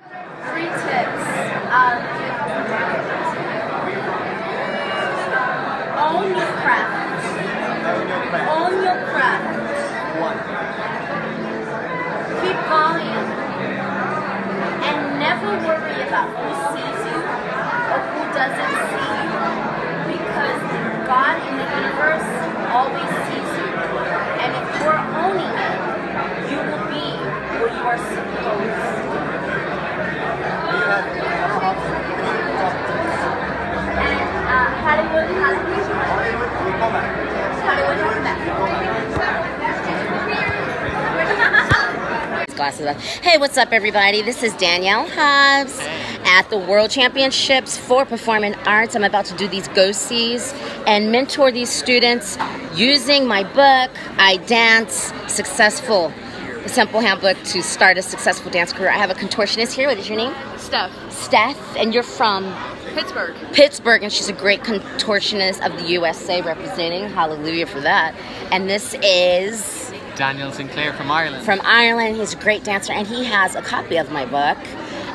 Three tips. Own your craft. Own your craft. Keep going. And never worry about who sees you or who doesn't see you. Because God in the universe always sees you. And if you're owning it, you will be where you are supposed to be. Hey, what's up, everybody? This is Danielle Hobbs at the World Championships for Performing Arts. I'm about to do these go-sees and mentor these students using my book, I Dance Successful, the Simple Handbook to Start a Successful Dance Career. I have a contortionist here. What is your name? Steph. Steph, and you're from? Pittsburgh. Pittsburgh, and she's a great contortionist of the USA representing. Hallelujah for that. And this is Daniel Sinclair from Ireland. From Ireland. He's a great dancer, and he has a copy of my book.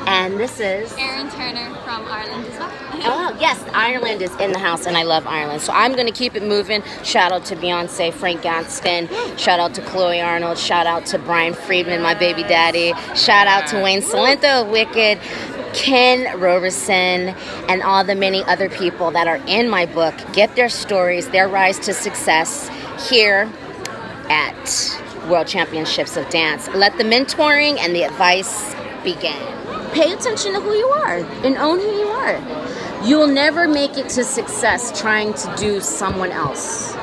And this is Aaron Turner from Ireland as well. Oh, yes, Ireland is in the house, and I love Ireland. So I'm going to keep it moving. Shout out to Beyonce, Frank Gaskin. Shout out to Chloe Arnold. Shout out to Brian Friedman, my baby daddy. Shout out to Wayne Salento of Wicked, Ken Roberson, and all the many other people that are in my book. Get their stories, their rise to success here at World Championships of Dance. Let the mentoring and the advice begin. Pay attention to who you are and own who you are. You will never make it to success trying to do someone else.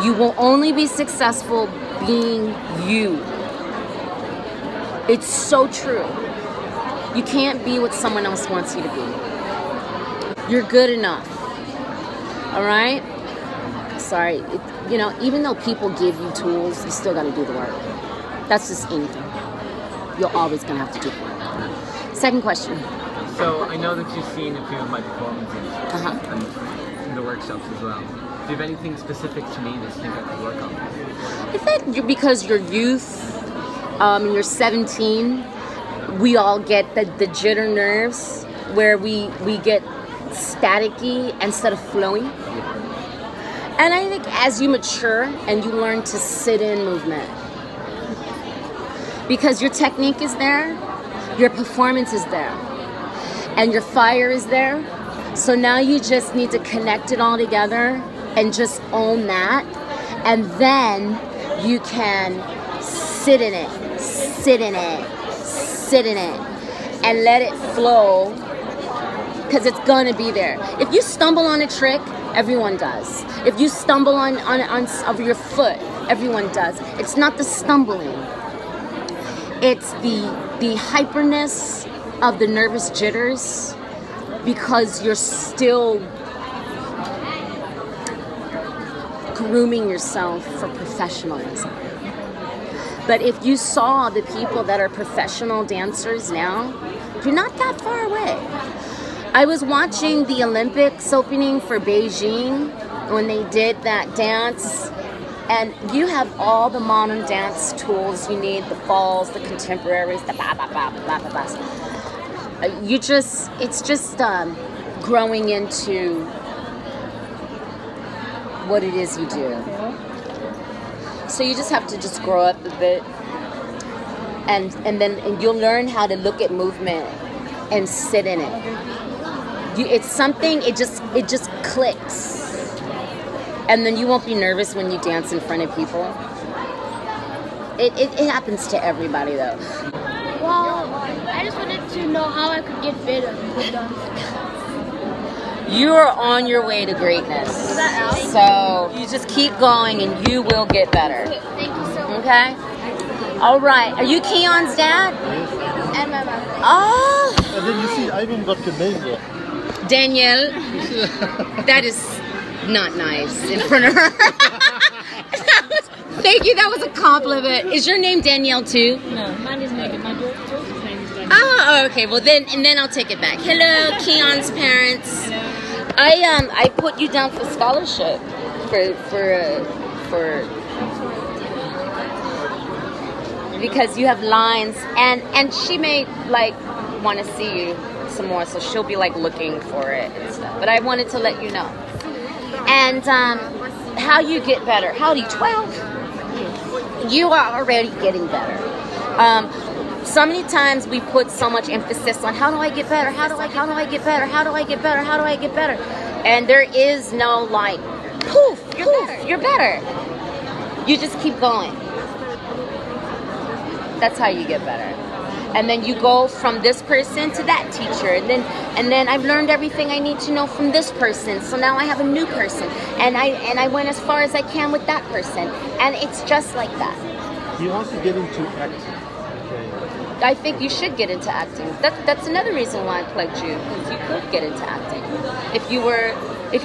You will only be successful being you. It's so true. You can't be what someone else wants you to be. You're good enough. All right? Sorry. You know, even though people give you tools, you still got to do the work. That's just anything. You're always going to have to do the work. Second question. So I know that you've seen a few of my performances and in the workshops as well. Do you have anything specific to me that you think I could work on? I think because you're youth, you're 17, we all get the jitter nerves where we get staticky instead of flowing. And I think as you mature and you learn to sit in movement, because your technique is there, your performance is there, and your fire is there. So now you just need to connect it all together and just own that. And then you can sit in it, sit in it, sit in it, and let it flow, because it's gonna be there. If you stumble on a trick, everyone does. If you stumble on your foot, everyone does. It's not the stumbling. It's the hyperness of the nervous jitters, because you're still grooming yourself for professionalism. But if you saw the people that are professional dancers now, you're not that far away. I was watching the Olympics opening for Beijing when they did that dance, and you have all the modern dance tools you need, the falls, the contemporaries, the ba ba ba ba ba ba. It's just growing into what it is you do. So you just have to just grow up a bit, and then you'll learn how to look at movement and sit in it. It's something, it just clicks, and then you won't be nervous when you dance in front of people. It happens to everybody though. Well, I just wanted to know how I could get better with dance. You are on your way to greatness. Is that out? So you just keep going and you will get better. Thank you so much. Okay? All right. Are you Keon's dad? And my mom. Oh! And then you see, I even got your name there. Danielle, that is not nice in front of her. Thank you. That was a compliment. Is your name Danielle too? No, mine is Megan. My daughter's name is Danielle. Oh, okay. Well, then I'll take it back. Hello, Keon's parents. Hello. I put you down for scholarship for because you have lines, and she made like want to see you some more, so she'll be like looking for it and stuff. But I wanted to let you know. And how you get better? How old are you? 12? You are already getting better. So many times we put so much emphasis on how do I get better? How do I get better? How do I get better? How do I get better? And there is no like, poof, you're better. You just keep going. That's how you get better. And then you go from this person to that teacher, and then I've learned everything I need to know from this person. So now I have a new person, and I went as far as I can with that person, and it's just like that. You want to get into acting? I think you should get into acting. That's another reason why I plugged you, because you could get into acting. If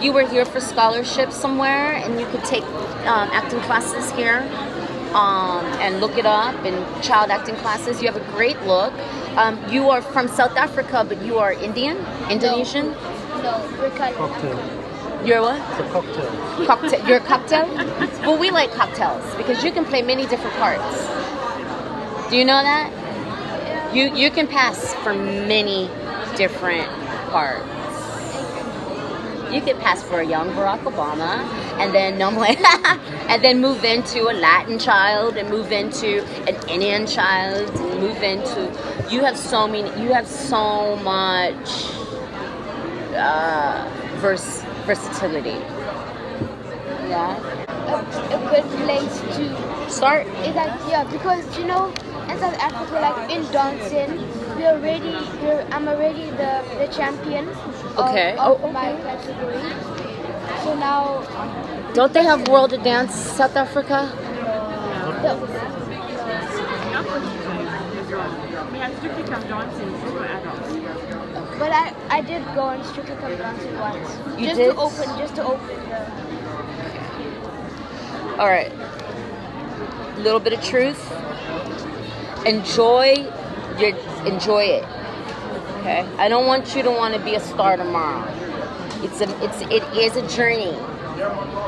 you were here for scholarship somewhere, and you could take acting classes here, and look it up in child acting classes. You have a great look. You are from South Africa, but you are Indonesian? No, we're Cocktail. You're what? It's a cocktail. Cocktail. You're a cocktail? Well, we like cocktails because you can play many different parts. Do you know that? You can pass for many different parts. You could pass for a young Barack Obama, and then and then move into a Latin child, and move into an Indian child, and move into. You have so much versatility. Yeah. A good place to Start. is that because in South Africa, like in dancing, I'm already the champion of my category. So now, Don't they have World of Dance South Africa? But I did go on Strictly Come Dancing once. You just did? to open the. All right. A little bit of truth. Enjoy it. Okay. I don't want you to want to be a star tomorrow. It is a journey.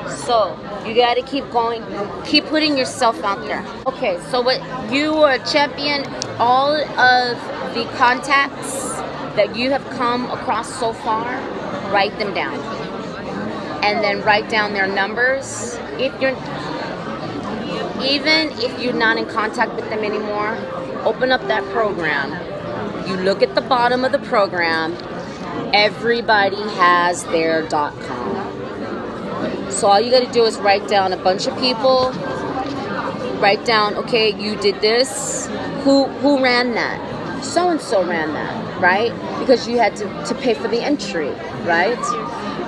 So you got to keep going. Keep putting yourself out there. Okay. So what you are champion. All of the contacts that you have come across so far, write them down, and then write down their numbers. Even if you're not in contact with them anymore, open up that program. You look at the bottom of the program. Everybody has their .com. So all you got to do is write down a bunch of people. Write down, okay, you did this. Who ran that? So and so ran that, right? Because you had to pay for the entry, right?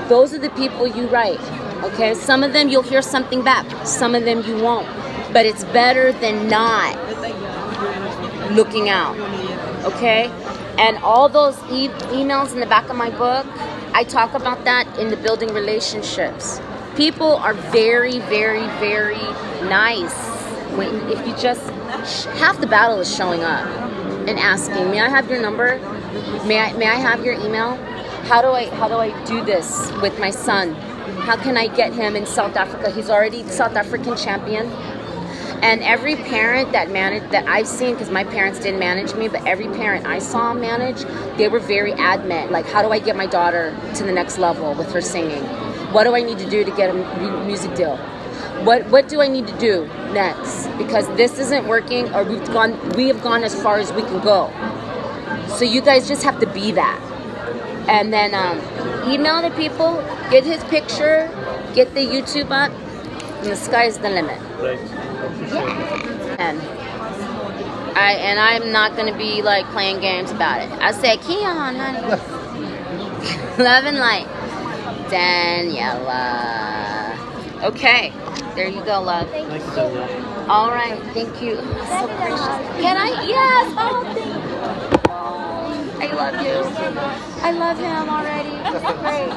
Those are the people you write. Okay, some of them you'll hear something back. Some of them you won't. But it's better than not looking out, okay? And all those emails in the back of my book, I talk about that in the building relationships. People are very, very, very nice. If you just, half the battle is showing up and asking, may I have your number? May I have your email? How do I do this with my son? How can I get him in South Africa? He's already South African champion. And every parent that I've seen, because my parents didn't manage me, but every parent I saw manage, they were very adamant. Like, how do I get my daughter to the next level with her singing? What do I need to do to get a music deal? What do I need to do next? Because this isn't working, or we have gone as far as we can go. So you guys just have to be that. And then email the people, get his picture, get the YouTube up, and the sky's the limit. Right. Yeah. And I'm not gonna be like playing games about it. I say, Keon, honey. Love and light. Danielle. Okay. There you go, love. Thank you, Danielle. All right. Thank you. So precious. Can I? Yes. Oh, thank you. Oh, I love you. I love him already. Great.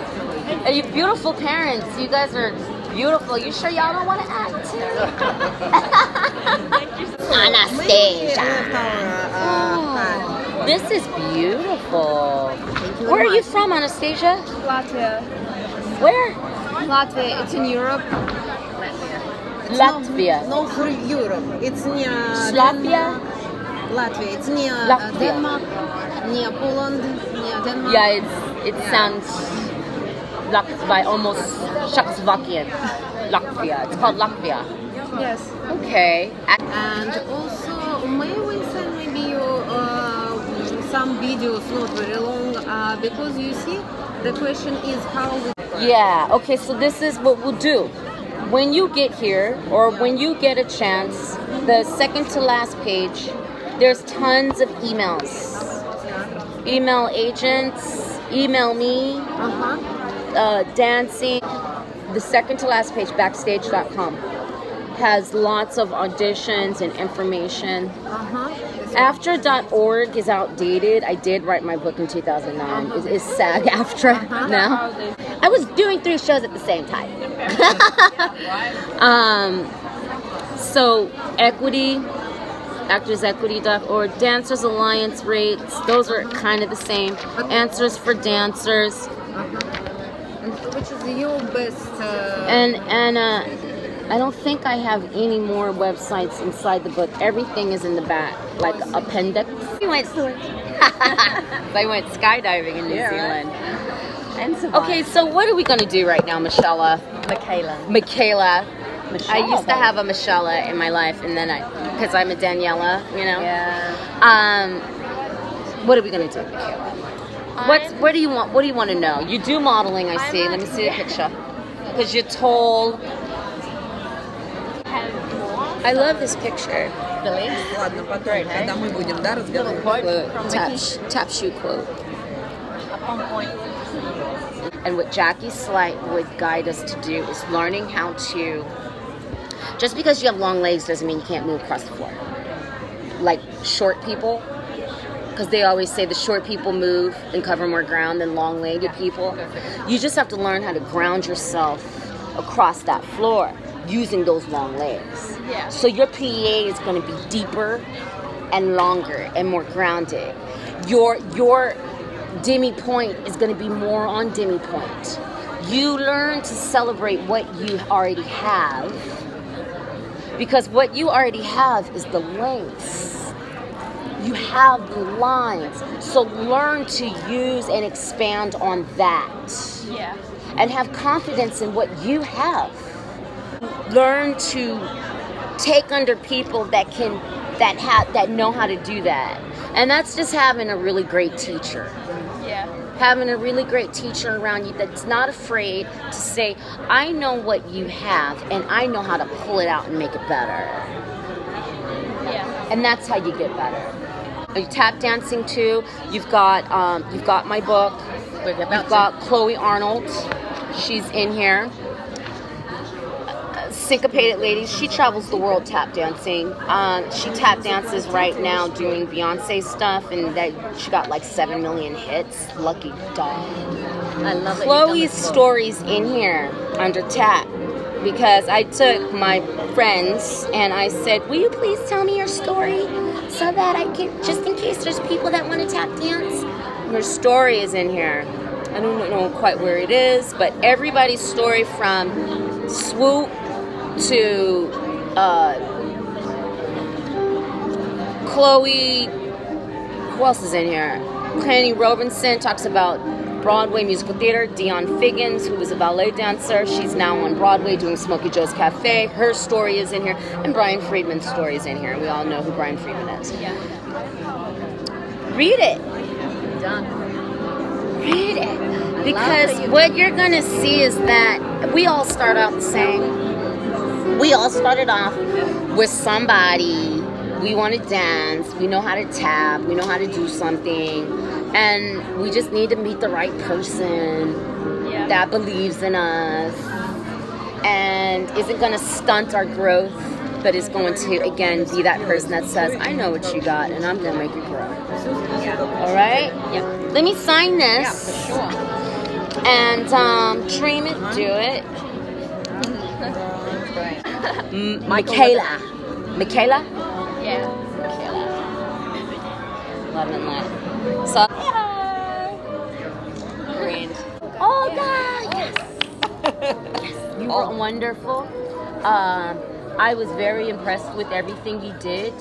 And you beautiful parents. You guys are beautiful. You sure y'all don't want to act too? Anastasia. Oh, this is beautiful. Where are you from, Anastasia? Latvia. Where? Latvia. It's in Europe. Latvia. No, for Europe. It's near Slavia? Latvia. It's near Latvia. Denmark, near Poland, near Denmark. Yeah, it sounds by almost Czechoslovakian. Latvia. It's called Latvia. Yes. Okay. And also, may we send maybe you some videos, not very long, because you see, the question is how we... Yeah, okay, so this is what we'll do. When you get here, or when you get a chance, the second to last page, there's tons of emails. Email agents, email me, dancing. The second to last page, backstage.com, has lots of auditions and information. After .org is outdated. I did write my book in 2009. It's SAG-AFTRA now. I was doing 3 shows at the same time. So equity, actorsequity.org, Dancers Alliance rates, those are kind of the same. Answers for dancers. Which is your best... And I don't think I have any more websites inside the book. Everything is in the back, like appendix. I went skydiving in New Zealand. And Okay, so what are we going to do right now, Michelle? Michaela. I used to have a Michelle in my life, and then because I'm a Daniela, you know. Yeah. What are we going to do, Michaela? What do you want? What do you want to know? You do modeling, I see. Let me see a picture. Because you're tall. I love this picture. Ладно, потом, когда мы будем, да, разговаривать. Tap shoe quote. And what Jackie Slight would guide us to do is learning how to, just because you have long legs doesn't mean you can't move across the floor. Like short people, because they always say the short people move and cover more ground than long-legged people. You just have to learn how to ground yourself across that floor using those long legs. Yeah. So your plie is going to be deeper and longer and more grounded. Your demi point is going to be more on demi point. You learn to celebrate what you already have, because what you already have is the lengths. You have the lines. So learn to use and expand on that. Yeah. And have confidence in what you have. Learn to take under people that know how to do that. And that's just having a really great teacher. Yeah. Having a really great teacher around you that's not afraid to say, I know what you have and I know how to pull it out and make it better. Yeah. And that's how you get better. You tap dancing too. You've got my book. You've got Chloe Arnold. She's in here. Syncopated Ladies. She travels the world tap dancing. She tap dances right now doing Beyonce stuff, and she got like 7 million hits. Lucky dog. I love it. Chloe's story's in here under tap, because I took my friends and I said, will you please tell me your story so that I can, just in case there's people that want to tap dance. Your story is in here. I don't know quite where it is, but everybody's story from swoop to Chloe, who else is in here? Kenny Robinson talks about Broadway musical theater. Dion Figgins, who was a ballet dancer, she's now on Broadway doing Smokey Joe's Cafe. Her story is in here, and Brian Friedman's story is in here. We all know who Brian Friedman is. Yeah. Read it. Done. Read it. Because what you're going to see is that we all start out the same. We all started off with somebody. We want to dance. We know how to tap. We know how to do something. And we just need to meet the right person that believes in us and isn't going to stunt our growth, but is going to, again, be that person that says, I know what you got, and I'm going to make you grow. All right? Yeah. Let me sign this. Yeah, for sure. And dream it, do it. Michaela. Michaela? Yeah. Love and light. So, grand. Oh, God, yes. Yes. You were wonderful. I was very impressed with everything you did.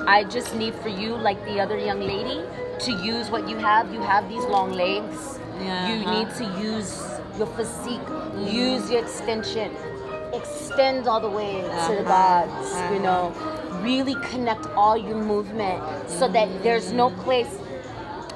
I just need for you, like the other young lady, to use what you have. You have these long legs. You need to use your physique. Use your extension. Extend all the way to the gods, you know. Really connect all your movement so that there's no place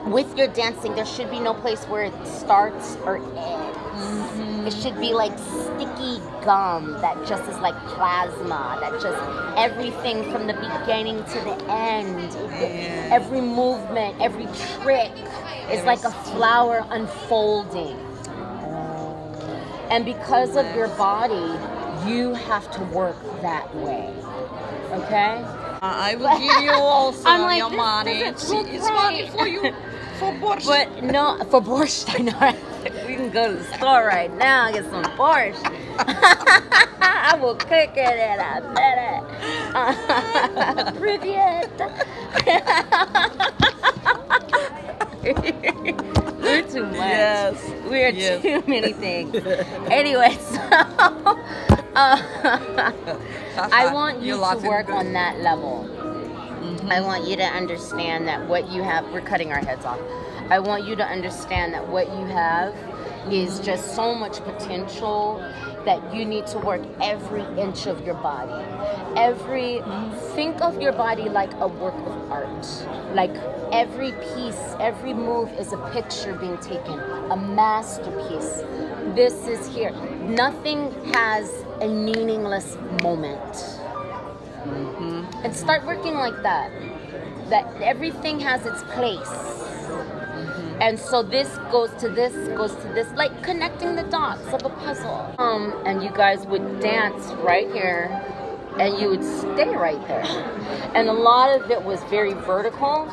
with your dancing, there should be no place where it starts or ends. It should be like sticky gum that just is like plasma, that just everything from the beginning to the end, every movement, every trick is like a flower unfolding. And because of your body, you have to work that way. Okay? I will give you also I'm your money. It's money for you. For borscht. But no, for borscht, I know. We can go to the store right now and get some borscht. I will cook it in a minute. Привет. We're too much. Yes. We're too many things. Anyway, so I want you to work on that level. I want you to understand that what you have, we're cutting our heads off. I want you to understand that what you have is just so much potential that you need to work every inch of your body. Think of your body like a work of art. Like every piece, every move is a picture being taken, a masterpiece. This is here. Nothing has a meaningless moment. And start working like that. That everything has its place. And so this goes to this, goes to this, like connecting the dots of a puzzle. And you guys would dance right here, and you would stay right there. And a lot of it was very vertical,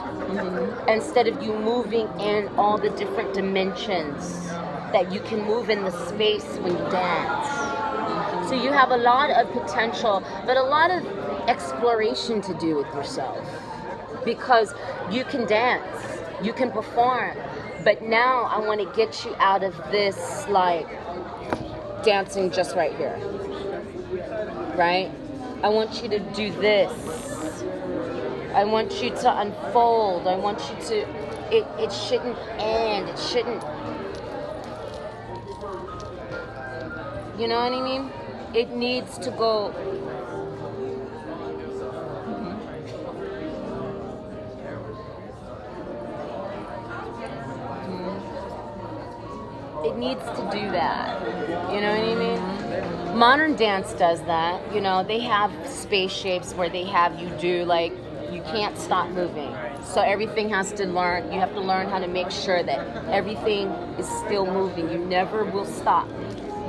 instead of you moving in all the different dimensions that you can move in the space when you dance. So you have a lot of potential, but a lot of exploration to do with yourself, because you can dance, you can perform, but now I want to get you out of this like dancing just right here, right? I want you to do this. I want you to unfold. I want you to, it shouldn't end. It shouldn't, you know what I mean? It needs to go. It needs to do that. You know what I mean? Modern dance does that. You know, they have space shapes where they have you do like, you can't stop moving. So everything has to learn, you have to learn how to make sure that everything is still moving. You never will stop.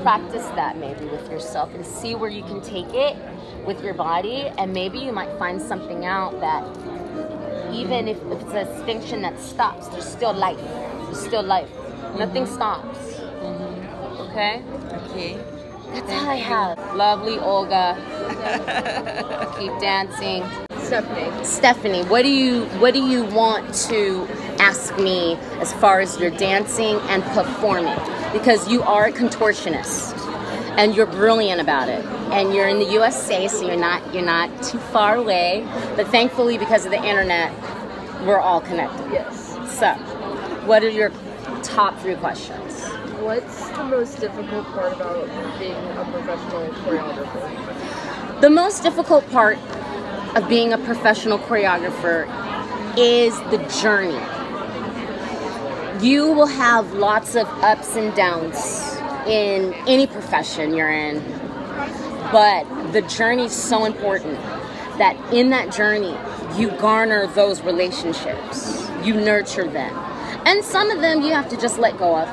Practice that maybe with yourself and see where you can take it with your body, and maybe you might find something out that even if it's a distinction that stops, there's still life. There's still life. Nothing stops. Okay? Okay. That's all I have. Lovely Olga. Keep dancing. Stephanie, what do you want to ask me as far as your dancing and performing? Because you are a contortionist and you're brilliant about it. And you're in the USA, so you're not too far away. But thankfully, because of the internet, we're all connected. Yes. So, what are your top 3 questions? What's the most difficult part about being a professional choreographer? The most difficult part of being a professional choreographer is the journey. You will have lots of ups and downs in any profession you're in, but the journey is so important that in that journey, you garner those relationships, you nurture them. And some of them you have to just let go of.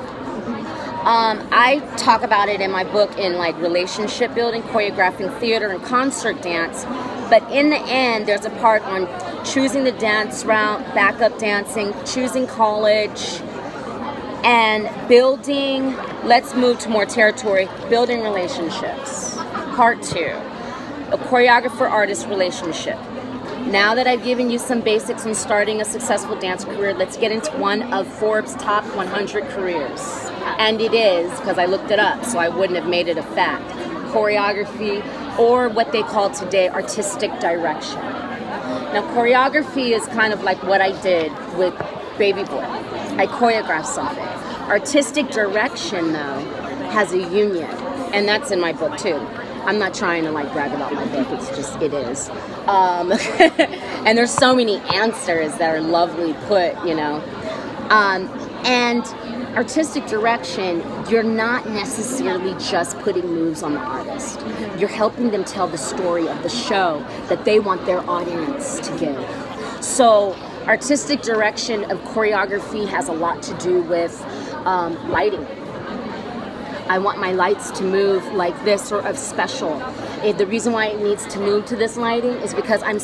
I talk about it in my book in like relationship building, choreographing theater and concert dance. But in the end, there's a part on choosing the dance route, backup dancing, choosing college, and building, let's move to more territory, building relationships. Part 2, a choreographer-artist relationship. Now that I've given you some basics on starting a successful dance career, let's get into one of Forbes' top 100 careers. And it is, because I looked it up, so I wouldn't have made it a fact. Choreography or what they call today artistic direction. Now, choreography is kind of like what I did with Baby Boy. I choreographed something. Artistic direction, though, has a union, and that's in my book too. I'm not trying to like brag about my book, it's just, it is. And there's so many answers that are lovely put, you know. And artistic direction, you're not necessarily just putting moves on the artist. You're helping them tell the story of the show that they want their audience to give. So artistic direction of choreography has a lot to do with lighting. I want my lights to move like this, sort of special. The reason why it needs to move to this lighting is because I'm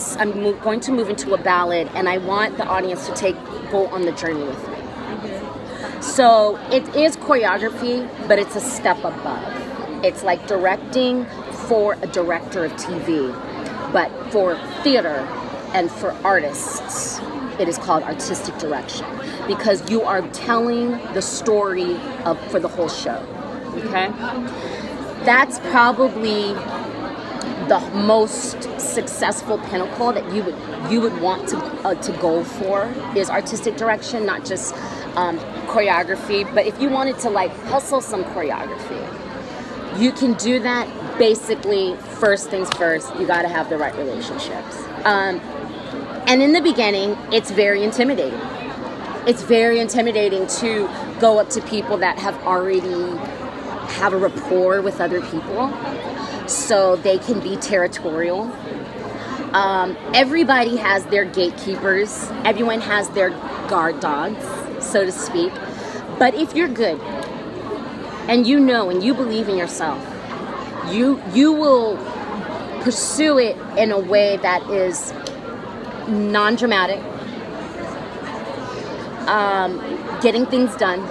going to move into a ballad, and I want the audience to go on the journey with me. So it is choreography, but it's a step above. It's like directing for a director of TV, but for theater and for artists, it is called artistic direction, because you are telling the story for the whole show. Okay, that's probably the most successful pinnacle that you would want to go for, is artistic direction, not just choreography. But if you wanted to like hustle some choreography, you can do that. Basically, first things first, you got to have the right relationships. And in the beginning, it's very intimidating. It's very intimidating to go up to people that have a rapport with other people, so they can be territorial. Everybody has their gatekeepers. Everyone has their guard dogs, so to speak. But if you're good, and you know and you believe in yourself, you will pursue it in a way that is non-dramatic, getting things done.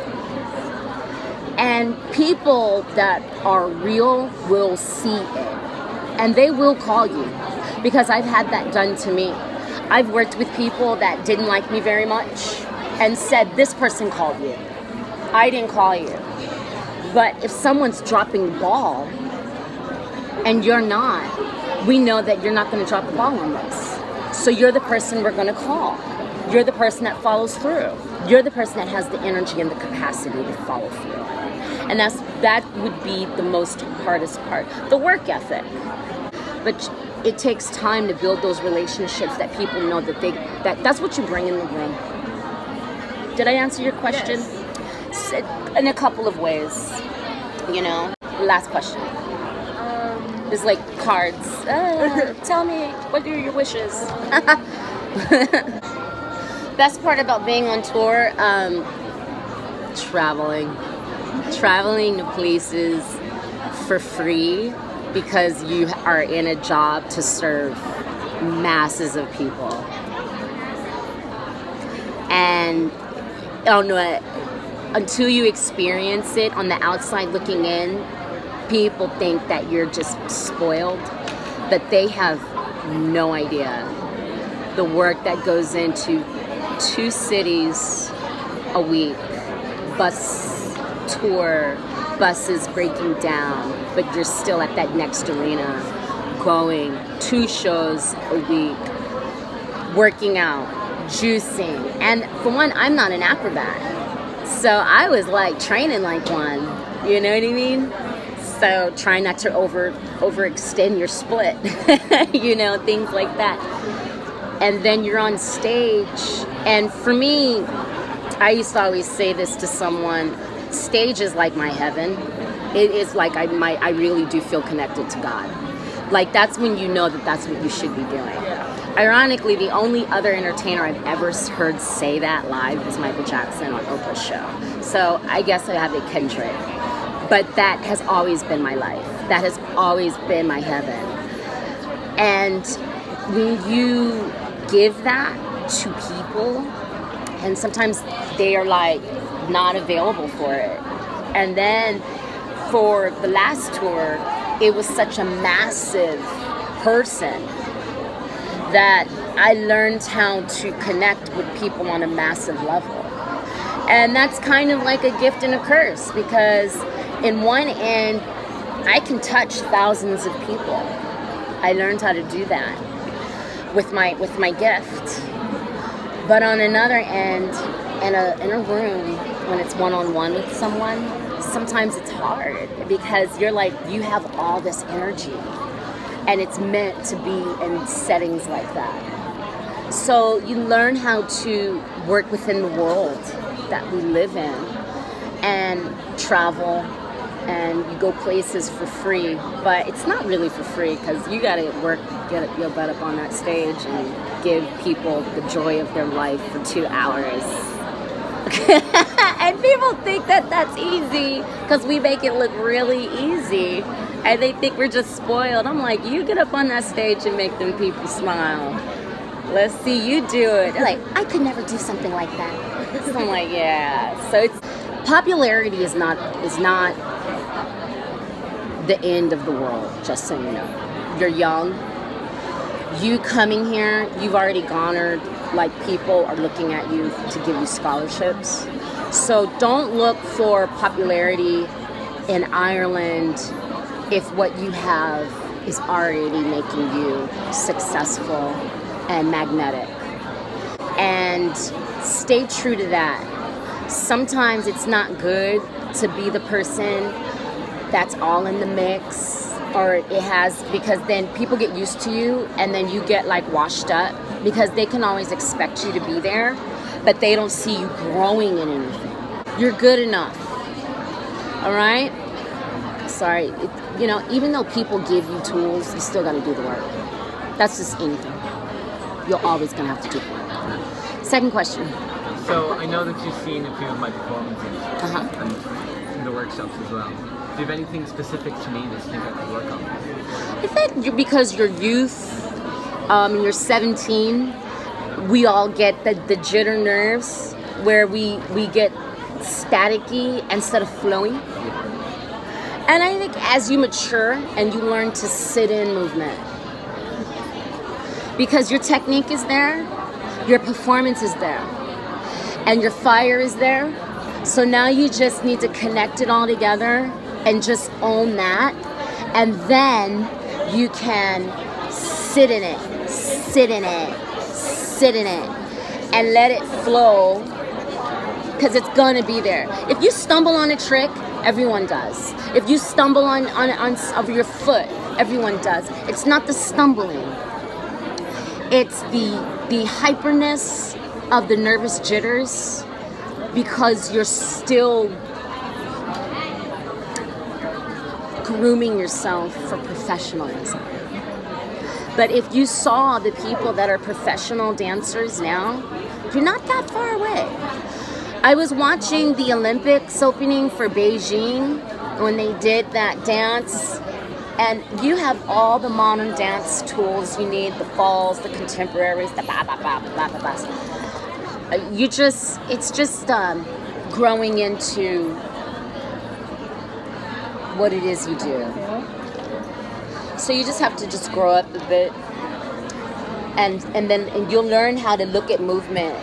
And people that are real will see it, and they will call you, because I've had that done to me. I've worked with people that didn't like me very much and said, this person called you. I didn't call you. But if someone's dropping the ball and you're not, we know that you're not going to drop the ball on this. So you're the person we're going to call. You're the person that follows through. You're the person that has the energy and the capacity to follow through. And that would be the most hardest part, the work ethic. But it takes time to build those relationships that people know that's what you bring in the room. Did I answer your question? Yes. In a couple of ways, you know. Last question. It's like cards. Tell me, what are your wishes? Best part about being on tour, traveling to places for free, because you are in a job to serve masses of people. And until you experience it on the outside looking in, people think that you're just spoiled, but they have no idea the work that goes into 2 cities a week, bus tour, buses breaking down, but you're still at that next arena, going 2 shows a week, working out, juicing. And for one, I'm not an acrobat, so I was like training like one, you know what I mean? So try not to overextend your split, you know, things like that. And then you're on stage, and for me, I used to always say this to someone, stage is like my heaven. It is like I really do feel connected to God. Like, that's when you know that that's what you should be doing. Yeah. Ironically, the only other entertainer I've ever heard say that live was Michael Jackson on Oprah's show. So I guess I have a kindred. But that has always been my life. That has always been my heaven. And when you give that to people, and sometimes they are like not available for it. And then for the last tour, it was such a massive person that I learned how to connect with people on a massive level. And that's kind of like a gift and a curse, because in one end, I can touch thousands of people. I learned how to do that with my gift. But on another end, in a room, when it's one-on-one with someone, sometimes it's hard because you're like, you have all this energy and it's meant to be in settings like that. So you learn how to work within the world that we live in and travel, and you go places for free, but it's not really for free because you gotta work, get your butt up on that stage and give people the joy of their life for 2 hours. And people think that that's easy because we make it look really easy and they think we're just spoiled. I'm like, you get up on that stage and make them people smile. Let's see you do it. They're like, I could never do something like that. So I'm like, yeah. So it's popularity is not the end of the world, just so you know. You're young. You coming here, you've already garnered, like, people are looking at you to give you scholarships. So don't look for popularity in Ireland if what you have is already making you successful and magnetic. And stay true to that. Sometimes it's not good to be the person that's all in the mix, or it has, because then people get used to you and then you get like washed up because they can always expect you to be there, but they don't see you growing in anything. You're good enough. All right? Sorry, you know, even though people give you tools, you still got to do the work. That's just anything. You're always going to have to do the work. Second question. So I know that you've seen a few of my performances and the workshops as well. Do you have anything specific to me that you think I could work on? I think because you're youth, you're 17, we all get the jitter nerves where we get staticky instead of flowing. And I think as you mature and you learn to sit in movement, because your technique is there, your performance is there, and your fire is there. So now you just need to connect it all together and just own that. And then you can sit in it, sit in it, sit in it, and let it flow, because it's gonna be there. If you stumble on a trick, everyone does. If you stumble on your foot, everyone does. It's not the stumbling. It's the hyperness of the nervous jitters, because you're still grooming yourself for professionalism. But if you saw the people that are professional dancers now, you're not that far away. I was watching the Olympics opening for Beijing when they did that dance, and you have all the modern dance tools you need, the falls, the contemporaries, the ba-ba-ba-ba-ba-ba. It's just growing into what it is you do. So you just have to just grow up a bit, and then you'll learn how to look at movement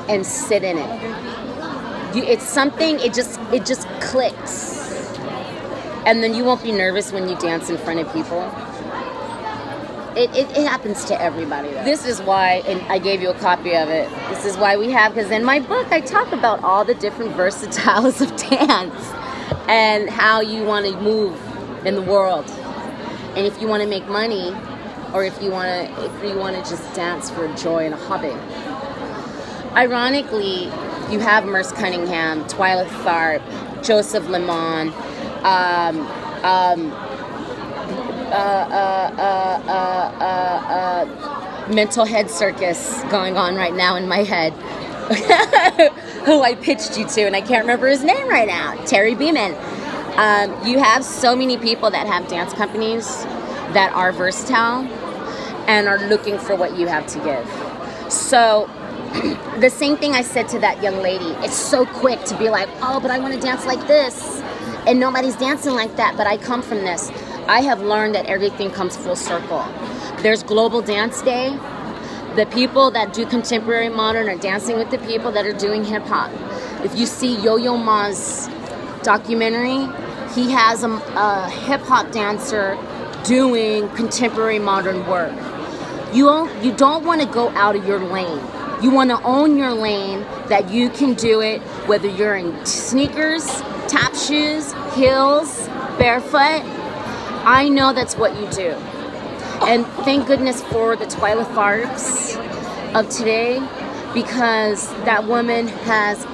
and sit in it. It's something, it just clicks. And then you won't be nervous when you dance in front of people. It happens to everybody, though. This is why, and I gave you a copy of it, this is why we have, because in my book I talk about all the different versatiles of dance and how you want to move in the world. And if you want to make money, or if you want to just dance for joy and a hobby. Ironically, you have Merce Cunningham, Twyla Tharp, Joseph Lemon, mental head circus going on right now in my head, who I pitched you to, and I can't remember his name right now, Terry Beeman. You have so many people that have dance companies that are versatile and are looking for what you have to give. So the same thing I said to that young lady, it's so quick to be like, oh, but I want to dance like this, and nobody's dancing like that, but I come from this. I have learned that everything comes full circle. There's Global Dance Day. The people that do contemporary modern are dancing with the people that are doing hip hop. If you see Yo-Yo Ma's documentary, he has a hip hop dancer doing contemporary modern work. You don't want to go out of your lane. You want to own your lane, that you can do it whether you're in sneakers, tap shoes, heels, barefoot. I know that's what you do. And thank goodness for the Twyla Tharps of today, because that woman has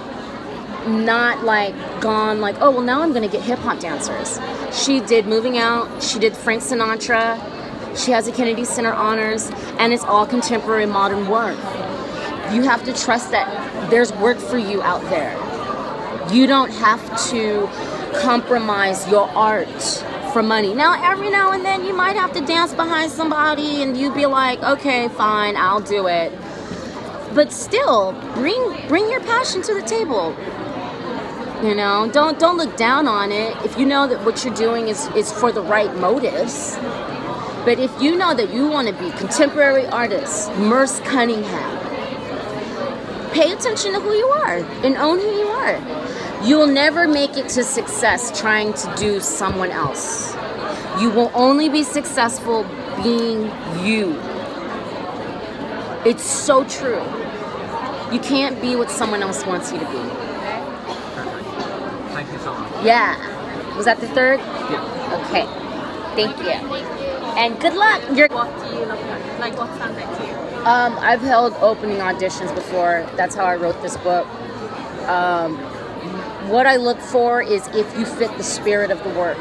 not like gone like, oh well, now I'm gonna get hip-hop dancers. She did Moving Out, she did Frank Sinatra, she has a Kennedy Center honors, and it's all contemporary modern work. You have to trust that there's work for you out there. You don't have to compromise your art for money. Now, every now and then you might have to dance behind somebody and you'd be like, okay, fine, I'll do it. But still, bring your passion to the table. You know, don't look down on it if you know that what you're doing is for the right motives. But if you know that you want to be contemporary artist, Merce Cunningham, pay attention to who you are and own who you are. You will never make it to success trying to do someone else. You will only be successful being you. It's so true. You can't be what someone else wants you to be. Thank you so much. Yeah. Was that the third? Yeah. Okay. Thank you. And good luck. What do you look like? What stands out to you? I've held opening auditions before. That's how I wrote this book. What I look for is if you fit the spirit of the work.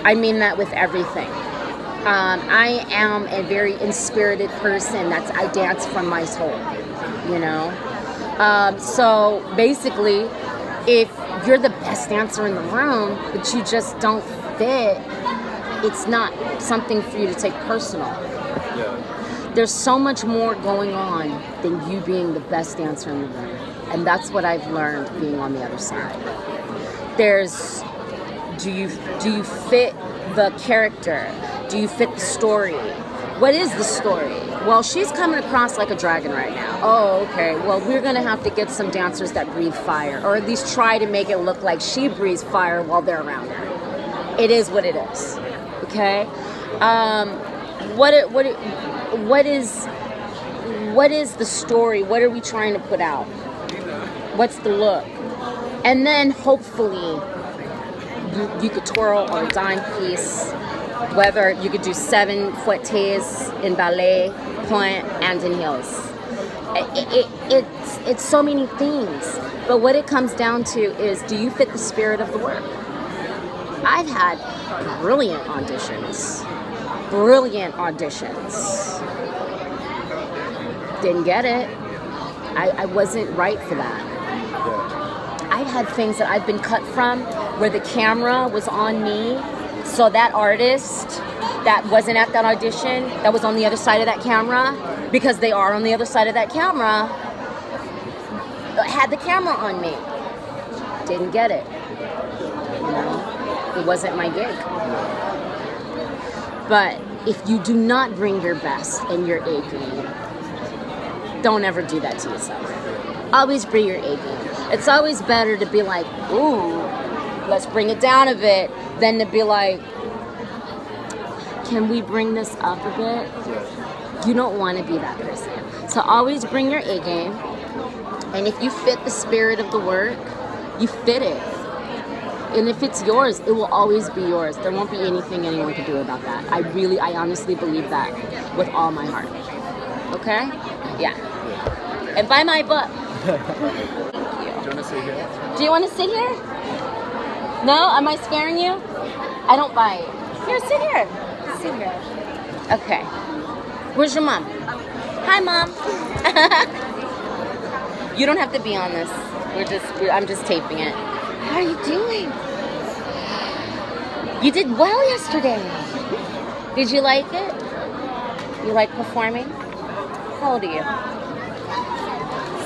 I mean that with everything. I am a very inspirited person. I dance from my soul, you know. So basically, if you're the best dancer in the room, but you just don't fit, it's not something for you to take personal. Yeah. There's so much more going on than you being the best dancer in the room. And that's what I've learned being on the other side. There's, do you fit the character? Do you fit the story? What is the story? Well, she's coming across like a dragon right now. Oh, okay. Well, we're going to have to get some dancers that breathe fire, or at least try to make it look like she breathes fire while they're around her. It is what it is. Okay? What is the story? What are we trying to put out? What's the look? And then hopefully you could twirl or a dime piece, whether you could do 7 fouettes in ballet, pointe, and in heels. It's so many things. But what it comes down to is, do you fit the spirit of the work? I've had brilliant auditions. Didn't get it. I wasn't right for that. I've had things that I've been cut from where the camera was on me, so that artist that wasn't at that audition, that was on the other side of that camera, because they are on the other side of that camera, had the camera on me. Didn't get it. You know, it wasn't my gig. But if you do not bring your best and your A game, don't ever do that to yourself. Always bring your A game. It's always better to be like, ooh, let's bring it down a bit, than to be like, can we bring this up a bit? You don't want to be that person. So always bring your A game. And if you fit the spirit of the work, you fit it. And if it's yours, it will always be yours. There won't be anything anyone can do about that. I honestly believe that with all my heart. Okay? Yeah. And buy my book. Do you want to sit here? Do you want to sit here? No? Am I scaring you? I don't bite. Here, sit here. Sit here. Okay. Where's your mom? Hi, Mom. You don't have to be on this. I'm just taping it. How are you doing? You did well yesterday. Did you like it? You like performing? How old are you?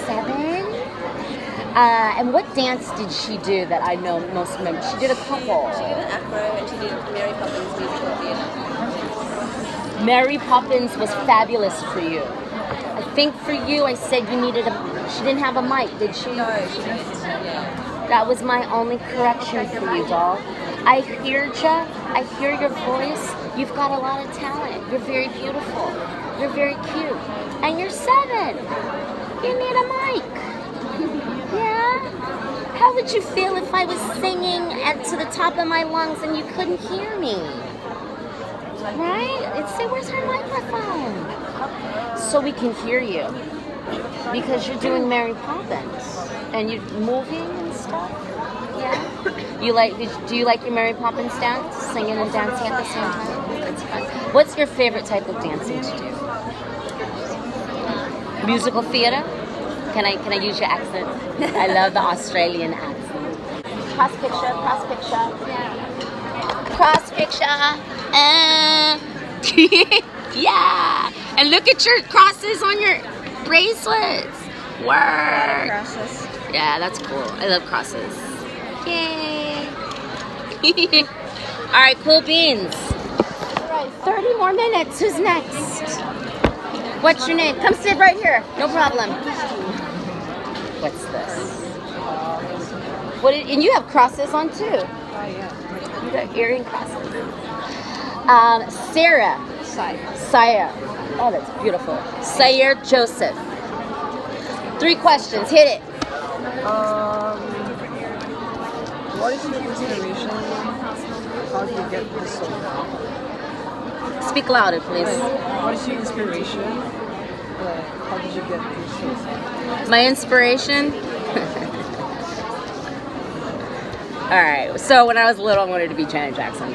7? And what dance did she do that I know most remember? She did a couple. She did an afro and she did Mary Poppins musical theater. Mary Poppins was fabulous for you. I think for you, I said you needed she didn't have a mic, did she? No, she didn't. Yeah. That was my only correction for you, doll. I hear ya. I hear your voice. You've got a lot of talent. You're very beautiful. You're very cute. And you're 7. You need a mic. Yeah? How would you feel if I was singing to the top of my lungs and you couldn't hear me? Right? It's say, where's her microphone? So we can hear you. Because you're doing Mary Poppins. And you're moving and stuff. Yeah? Do you like your Mary Poppins dance? Singing and dancing at the same time? It's fun. What's your favorite type of dancing to do? Musical theater? Can I use your accent? I love the Australian accent. Cross picture, cross picture. Cross picture. Yeah. And look at your crosses on your bracelets. Word. Crosses. Yeah, that's cool. I love crosses. Yay. All right, cool beans. All right, 30 more minutes. Who's next? What's your name? Come sit right here. No problem. What's this? And you have crosses on too. Oh, yeah. You got earring crosses. Sarah. Saya. Oh, that's beautiful. Sayer Joseph. 3 questions. Hit it. What is your inspiration? How did you get this so far? Speak louder, please. What is your inspiration? How did you get this so far? My inspiration? Alright, so when I was little, I wanted to be Janet Jackson.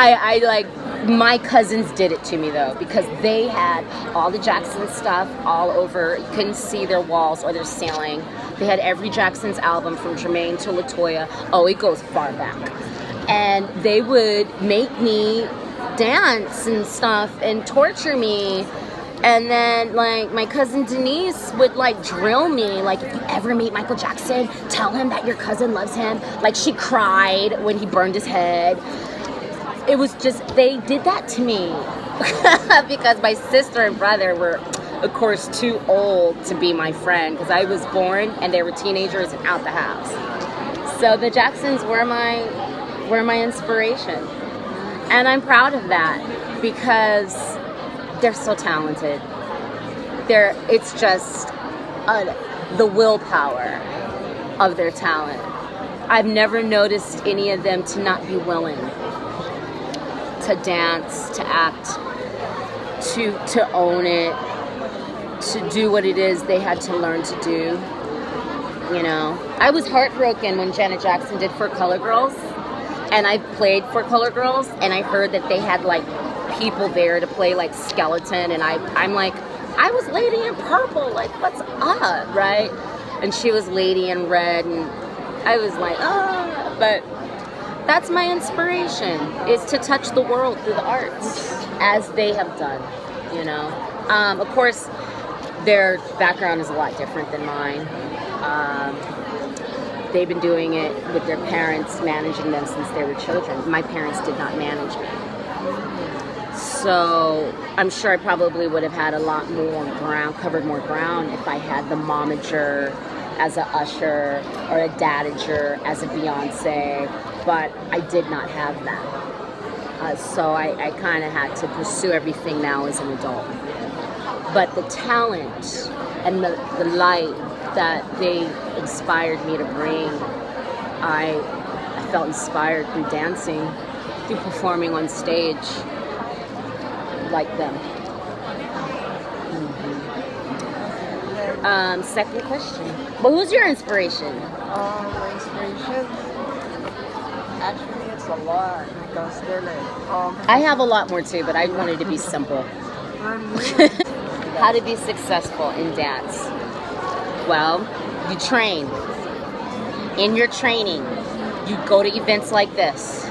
I like, my cousins did it to me though, because they had all the Jackson stuff all over. You couldn't see their walls or their ceiling. They had every Jackson's album from Jermaine to LaToya. Oh, it goes far back. And they would make me dance and stuff and torture me. And then, like, my cousin Denise would, like, drill me. Like, if you ever meet Michael Jackson, tell him that your cousin loves him. Like, she cried when he burned his head. It was just, they did that to me. Because my sister and brother were, of course, too old to be my friend. Because I was born and they were teenagers and out the house. So the Jacksons were my inspiration. And I'm proud of that. Because they're so talented. It's just the willpower of their talent. I've never noticed any of them to not be willing to dance, to act, to own it, to do what it is they had to learn to do. You know, I was heartbroken when Janet Jackson did For Color Girls, and I played For Color Girls, and I heard that they had like people there to play like skeleton, and I'm like, I was Lady in Purple, like what's up, right? And she was Lady in Red, and I was like, oh, but that's my inspiration, is to touch the world through the arts, as they have done, you know. Of course, their background is a lot different than mine. They've been doing it with their parents, managing them since they were children. My parents did not manage me. So I'm sure I probably would have had a lot more ground, covered more ground if I had the momager as a Usher or a dadager as a Beyonce, but I did not have that. So I kind of had to pursue everything now as an adult. But the talent and the light that they inspired me to bring, I felt inspired through dancing, through performing on stage like them. Second question. Well, who's your inspiration? My inspiration? Actually, it's a lot, because they're like, I have a lot more too, but I wanted to be simple. How to be successful in dance? Well, you train. In your training, you go to events like this,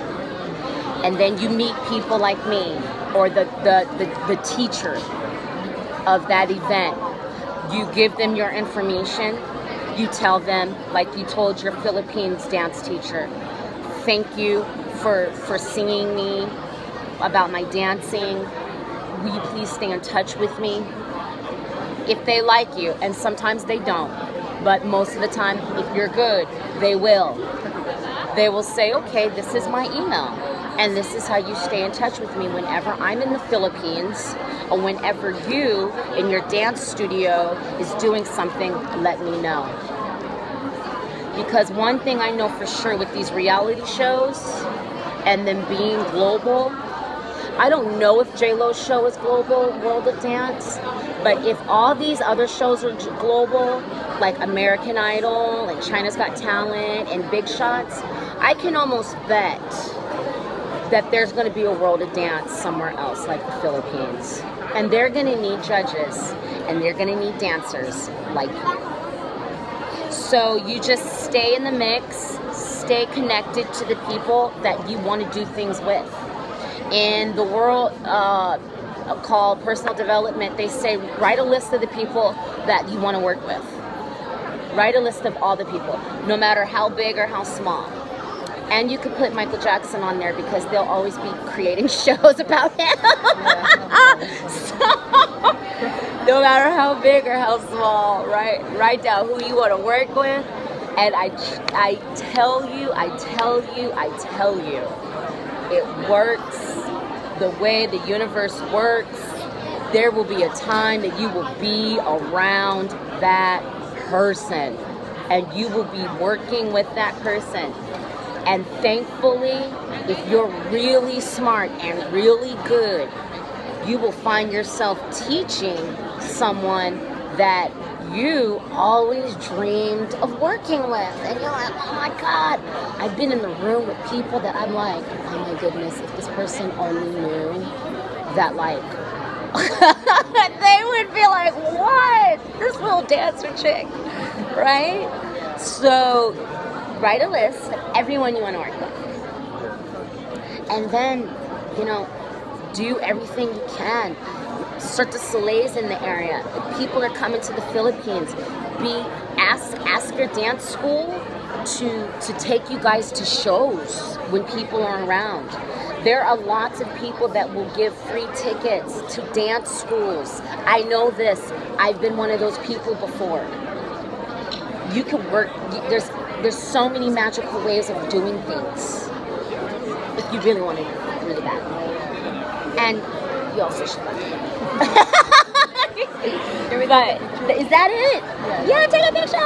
and then you meet people like me, or the teacher of that event. You give them your information. You tell them, like you told your Philippines dance teacher, thank you for seeing me about my dancing. Will you please stay in touch with me? If they like you, and sometimes they don't, but most of the time, if you're good, they will. They will say, okay, this is my email. And this is how you stay in touch with me whenever I'm in the Philippines, or whenever you in your dance studio is doing something, let me know. Because one thing I know for sure with these reality shows and them being global, I don't know if J-Lo's show is global, World of Dance, but if all these other shows are global, like American Idol and China's Got Talent and Big Shots, I can almost bet that there's going to be a World of Dance somewhere else, like the Philippines. And they're going to need judges, and they're going to need dancers like you. So you just stay in the mix, stay connected to the people that you want to do things with. In the world called personal development, they say write a list of the people that you want to work with. Write a list of all the people, no matter how big or how small. And you could put Michael Jackson on there because they'll always be creating shows about him. So, no matter how big or how small, right? Write down who you want to work with. And I tell you, it works the way the universe works. There will be a time that you will be around that person and you will be working with that person. And thankfully, if you're really smart and really good, you will find yourself teaching someone that you always dreamed of working with. And you're like, oh my God, I've been in the room with people that I'm like, oh my goodness, if this person only knew that, like, they would be like, what? This little dancer chick, right? So write a list of everyone you want to work with. And then, you know, do everything you can. Cirque du Soleil's in the area. If people are coming to the Philippines, ask your dance school to take you guys to shows when people are around. There are lots of people that will give free tickets to dance schools. I know this. I've been one of those people before. You can work. There's so many magical ways of doing things if you really want to do really bad. And you also should. Here we go. Is that it? Yeah, take a picture.